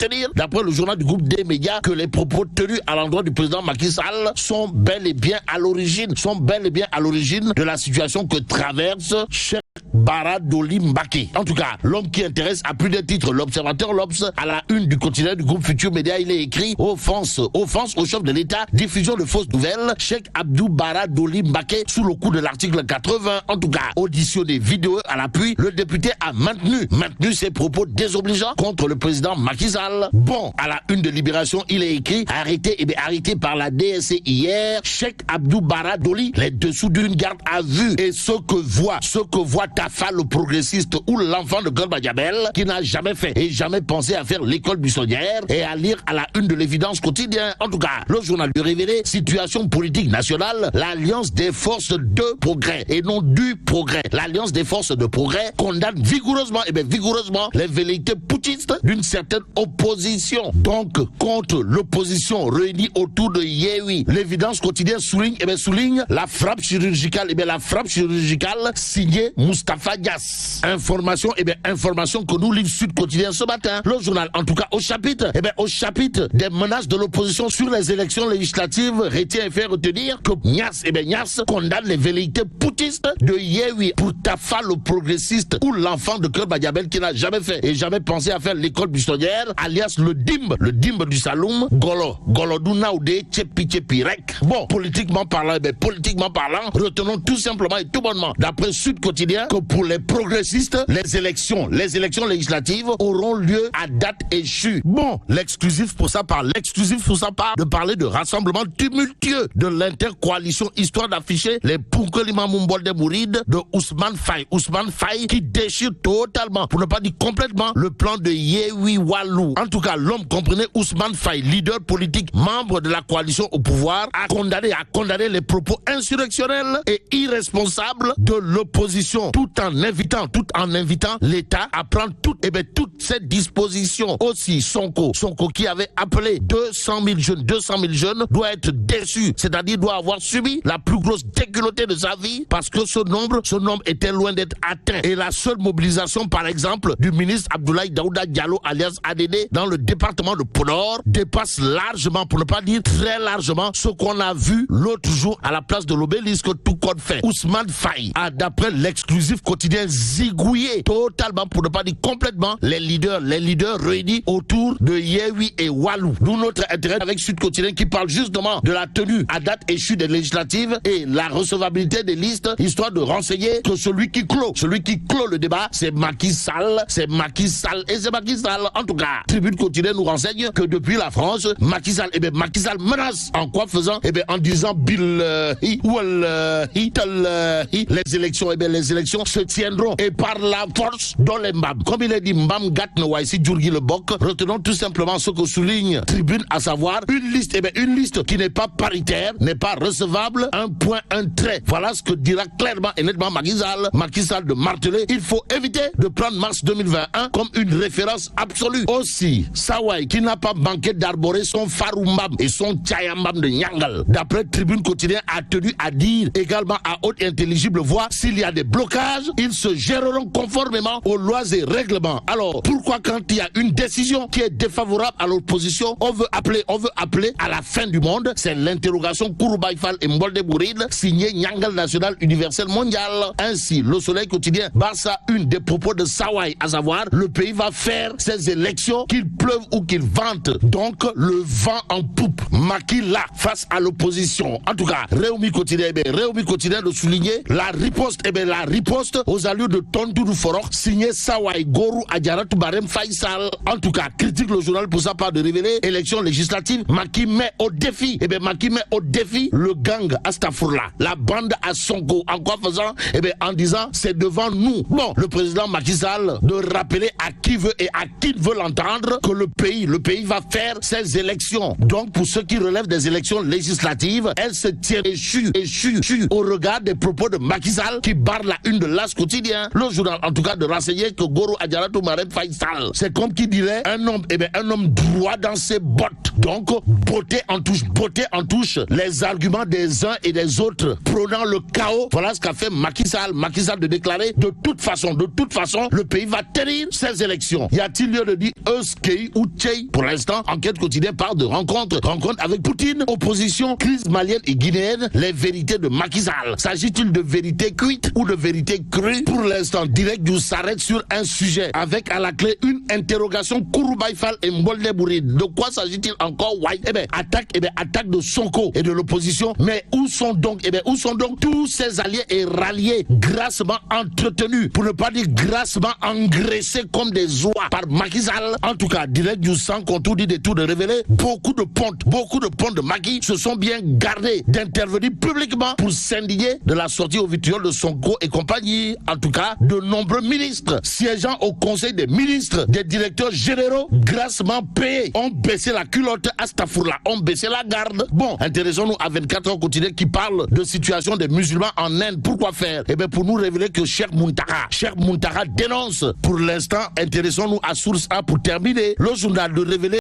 retenir, d'après le journal du groupe des médias, que les propos tenus à l'endroit du président Macky Sall sont bel et bien à l'origine de la situation que traverse Cheikh Bara Dolly Mbacké. En tout cas, l'homme qui intéresse à plus d'un titre l'Observateur, l'Obs, à la une du quotidien du groupe Futur Média, il est écrit offense au chef de l'État, diffusion de fausses nouvelles, Cheikh Abdou Bara Dolly Mbacké sous le coup de l'article 80. En tout cas, auditionné, vidéo à l'appui, le député a maintenu ses propos désobligeants contre le président Macky Sall. Bon, à la une de Libération, il est écrit arrêté par la DSC hier, Cheikh Abdou Bara Dolly, les dessous d'une garde à vue. Et ce que voit Tafa le progressiste ou l'enfant de Golba Diabel, qui n'a jamais fait et jamais pensé à faire l'école buissonnière et à lire à la une de l'Évidence quotidien. En tout cas, le journal lui révélait situation politique nationale, l'alliance des forces de progrès et non du progrès. L'alliance des forces de progrès condamne vigoureusement les velléités poutistes d'une certaine opposition. Donc, contre l'opposition réunie autour de Yewwi. L'Évidence quotidien souligne la frappe chirurgicale, signée Moustapha Dias. Information que nous livre Sud Quotidien ce matin. Le journal, en tout cas, au chapitre des menaces de l'opposition sur les élections législatives, retient et fait retenir que Niass condamne les velléités poutistes de Yewwi. Pour Tafa, le progressiste ou l'enfant de Golba Diabel qui n'a jamais fait et jamais pensé à faire l'école buissonnière, alias le dimbe du Saloum, Goloduna Oude, Tchepi Rek. Bon, politiquement parlant, retenons tout simplement et tout bonnement, d'après Sud Quotidien, que pour les progressistes, les élections législatives auront lieu à date échue. Bon, l'exclusif pour ça part de parler de rassemblement tumultueux de l'intercoalition, histoire d'afficher les Punkelima Mumbolde Mouride de Ousmane Faye qui déchire totalement, pour ne pas dire complètement, le plan de Yewwi Wallu. En tout cas, l'homme comprenait Ousmane Faye, leader politique, membre de la coalition au pouvoir, a condamné les propos insurrectionnels et irresponsables de l'opposition, tout en invitant l'État à prendre toutes ces dispositions. Aussi, Sonko qui avait appelé 200 000 jeunes doit être déçu, c'est-à-dire doit avoir subi la plus grosse déculottée de sa vie, parce que ce nombre était loin d'être atteint. Et la seule mobilisation, par exemple, du ministre Abdoulaye Daouda Diallo alias ADD dans le département de Podor dépasse largement, pour ne pas dire très largement, ce qu'on a vu l'autre jour à la place de l'Obélisque, tout compte fait. Ousmane Faye a, d'après l'exclusif quotidien, zigouillé totalement, pour ne pas dire complètement, les leaders réunis autour de Yewwi et Wallu. D'où notre intérêt avec Sud Quotidien qui parle justement de la tenue à date échue des législatives et la recevabilité des listes, histoire de renseigner que celui qui clôt le débat, c'est Macky Sall. En tout cas, Tribune Quotidien nous renseigne que depuis la France, Macky Sall menace. En quoi faisant? En disant les élections se tiendront et par la force dans les Mbam. Comme il est dit, Mbam Gat Noaïsi Djurgi le Bok, retenons tout simplement ce que souligne Tribune, à savoir une liste qui n'est pas paritaire, n'est pas recevable, un point, un trait. Voilà ce que dira clairement et nettement Macky Sall de marteler. Il faut éviter de prendre mars 2021 comme une référence absolue. Aussi, Sawai qui n'a pas manqué d'arborer son Faroumbam et son Tchayambam de Nyangal. D'après Tribune Quotidien, a tenu à dire également à haute et intelligible voix, s'il y a des blocages, ils se géreront conformément aux lois et règlements. Alors, pourquoi quand il y a une décision qui est défavorable à l'opposition, on veut appeler à la fin du monde? C'est l'interrogation Kouroubaïfal et Mbolde Bouride, signé Nyangal National Universel Mondial. Ainsi, le Soleil Quotidien base une des propos de Sawai, à savoir, le pays va faire ses élections, qu'il pleuve ou qu'il vente. Donc, le vent en poupe. Macky là, face à l'opposition. En tout cas, Réumi Quotidien de souligner la riposte aux allures de Tontoudou Forok, signé Sawai Gorou Adjaratou Barem Faisal. En tout cas, critique le journal pour sa part de révéler élections législatives. Macky met au défi le gang Astafourla, la bande à Sonko. En quoi faisant? En disant, c'est devant nous. Bon, le président Macky Sall de rappeler à qui veut et à qui veut l'entendre que le pays va faire ses élections. Donc, pour ceux qui relèvent des élections législatives, elles se tiennent échues au regard des propos de Macky Sall qui barre la une de l'As quotidien, le journal en tout cas de renseigner que Goro Adjaratou Marème Faisal, c'est comme qui dirait un homme droit dans ses bottes. Donc, beauté en touche, les arguments des uns et des autres prônant le chaos. Voilà ce qu'a fait Macky Sall. Macky Sall de déclarer de toute façon, le pays va tenir ces élections. Y a-t-il lieu de dire Euskei ou Tchei? Pour l'instant, Enquête quotidienne parle de rencontre avec Poutine, opposition, crise malienne et guinéenne, les vérités de Macky Sall. S'agit-il de vérité cuite ou de vérité crue? Pour l'instant, Direct News s'arrête sur un sujet avec à la clé une interrogation Kouroubaï Fall et Mbolde Bouride. De quoi s'agit-il encore? Attaque de Sonko et de l'opposition. Mais où sont donc tous ces alliés et ralliés grassement entretenus, pour ne pas dire grassement engraissés comme des oies par Macky Sall? En tout cas, Direct News sans contour dit des tours de révéler beaucoup de pontes de Macky se sont bien gardés d'intervenir publiquement pour s'indigner de la sortie au vitriol de Sonko et compagnie. En tout cas, de nombreux ministres siégeant au conseil des ministres, des directeurs généraux grassement payés ont baissé la culotte, astafourla, ont baissé la garde. Bon, intéressons-nous à 24 heures quotidien qui parle de situation des musulmans en Inde. Pourquoi faire? Eh bien, pour nous révéler que Cheikh Muntaka dénonce. Pour l'instant, intéressons-nous à Source A pour terminer. Le journal de révéler